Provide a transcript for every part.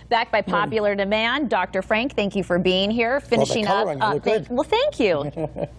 Back by popular demand, Dr. Frank, thank you for being here. Finishing up. Well, thank you.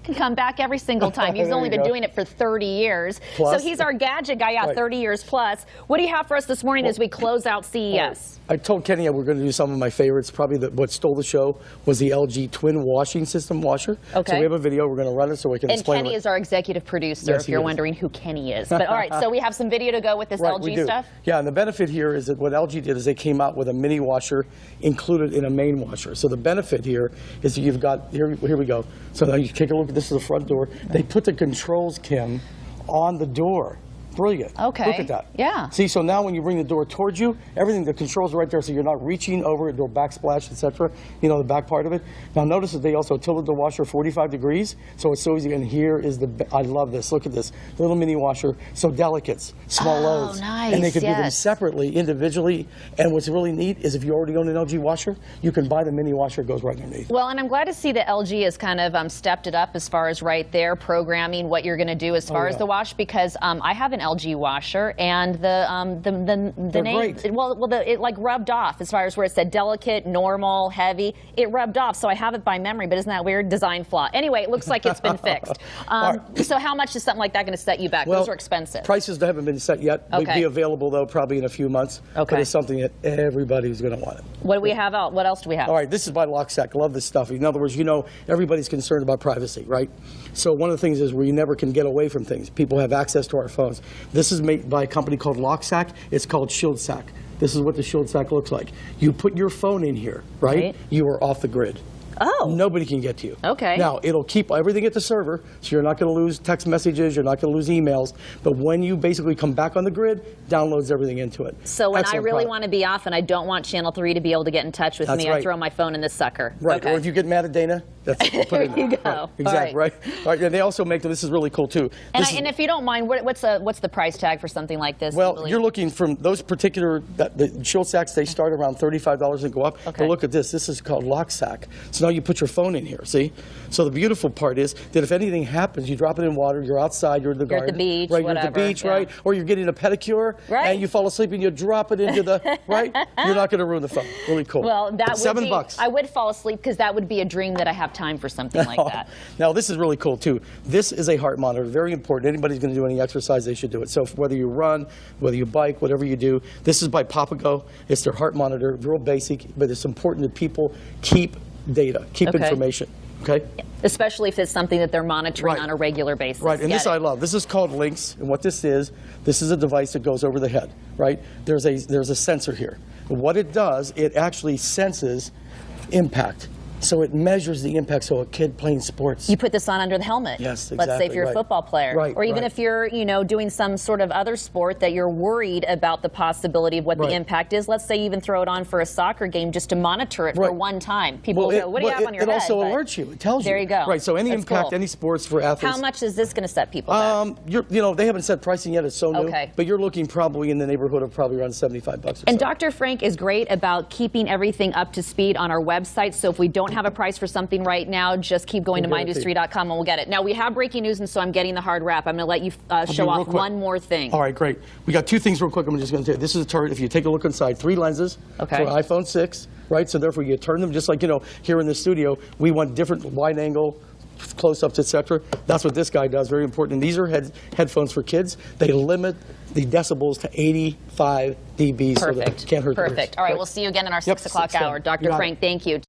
Can come back every single time. He's only been doing it for 30 years. Plus. So he's our gadget guy, 30 years plus. What do you have for us this morning as we close out CES? I told Kenny we're going to do some of my favorites. Probably what stole the show was the LG twin washing system washer. Okay. So we have a video. We're going to run it so we can explain it. And Kenny is our executive producer, if you're wondering who Kenny is. But all right, so we have some video to go with this LG stuff? Yeah, and the benefit here is that what LG did is they came out with a mini washer included in a main washer. So the benefit here is that you've got, here we go. So now you take a look at this is the front door. They put the controls, Kim, on the door. Brilliant. Okay. Look at that. Yeah. See, so now when you bring the door towards you, everything, the controls are right there, so you're not reaching over it, door backsplash, etc. You know, the back part of it. Now notice that they also tilted the washer 45 degrees, so it's so easy. And here is I love this. Look at this little mini washer. So delicates, small loads, nice. And they could do them separately, individually. And what's really neat is if you already own an LG washer, you can buy the mini washer. It goes right underneath. Well, and I'm glad to see that LG has kind of stepped it up as far as right there programming what you're going to do as far as the wash, because I have an LG washer, and the name, it like rubbed off as far as where it said delicate, normal, heavy. It rubbed off, so I have it by memory, but isn't that weird? Design flaw. Anyway, it looks like it's been fixed. So how much is something like that going to set you back? Those are expensive. Prices haven't been set yet. They'll be available, though, probably in a few months. But it's something that everybody's going to want it. What do we have out? What else do we have? All right, this is by LockSec. Love this stuff. In other words, you know, everybody's concerned about privacy, right? So one of the things is we never can get away from things. People have access to our phones. This is made by a company called LockSec. It's called ShieldSac. This is what the ShieldSac looks like. You put your phone in here, right? You are off the grid. Oh. Nobody can get to you. Okay. Now, it'll keep everything at the server, so you're not going to lose text messages, you're not going to lose emails, but when you basically come back on the grid, downloads everything into it. So when I really want to be off and I don't want Channel 3 to be able to get in touch with me, I throw my phone in this sucker. Right, or if you get mad at Dana, put it in there. There you go. Exactly, right. All right, and they also make, this is really cool too. And if you don't mind, what's the price tag for something like this? Well, you're looking from those particular, the ShieldSacs, they start around $35 and go up. But look at this. This is called LockSac. So now you put your phone in here, see? So the beautiful part is that if anything happens, you drop it in water, you're outside, you're in the garden. You're at the beach, right, you're at the beach, right? Or you're getting a pedicure, and you fall asleep and you drop it into the, right? You're not going to ruin the phone. Really cool. Well, that would be, $7. I would fall asleep because that would be a dream that I have time for something like that. Now, this is really cool, too. This is a heart monitor, very important. Anybody's going to do any exercise, they should do it. So whether you run, whether you bike, whatever you do, this is by Papago. It's their heart monitor, real basic, but it's important that people keep data, keep information. Okay? Especially if it's something that they're monitoring on a regular basis. Right, and this I love. This is called Lynx, and what this is a device that goes over the head, right? There's a sensor here. What it does, it actually senses impact. So it measures the impact. So a kid playing sports. You put this on under the helmet. Yes, exactly. Let's say if you're a football player. Right, or even if you're, doing some sort of other sport that you're worried about the possibility of what the impact is. Let's say you even throw it on for a soccer game just to monitor it for one time. People will go, what do you have on your head? It also alerts you. It tells you. There you go. Right, so any impact, any sports for athletes. How much is this going to set people back? They haven't set pricing yet. It's so new. But you're looking probably in the neighborhood of probably around $75 or so. And Dr. Frank is great about keeping everything up to speed on our website. So if we don't have a price for something right now, just keep going to mynews3.com and we'll get it. Now, we have breaking news, and so I'm getting the hard wrap. I'm going to let you show off one more thing. All right, great. We got two things real quick I'm just going to tell you. This is a turret. If you take a look inside, 3 lenses for iPhone 6, right? So therefore, you turn them just like, here in the studio, we want different wide angle, close-ups, etc. That's what this guy does, very important. And these are headphones for kids. They limit the decibels to 85 dB. Perfect. So that it can't hurt the ears. All right, we'll see you again in our 6 o'clock hour. Dr. Frank, thank you.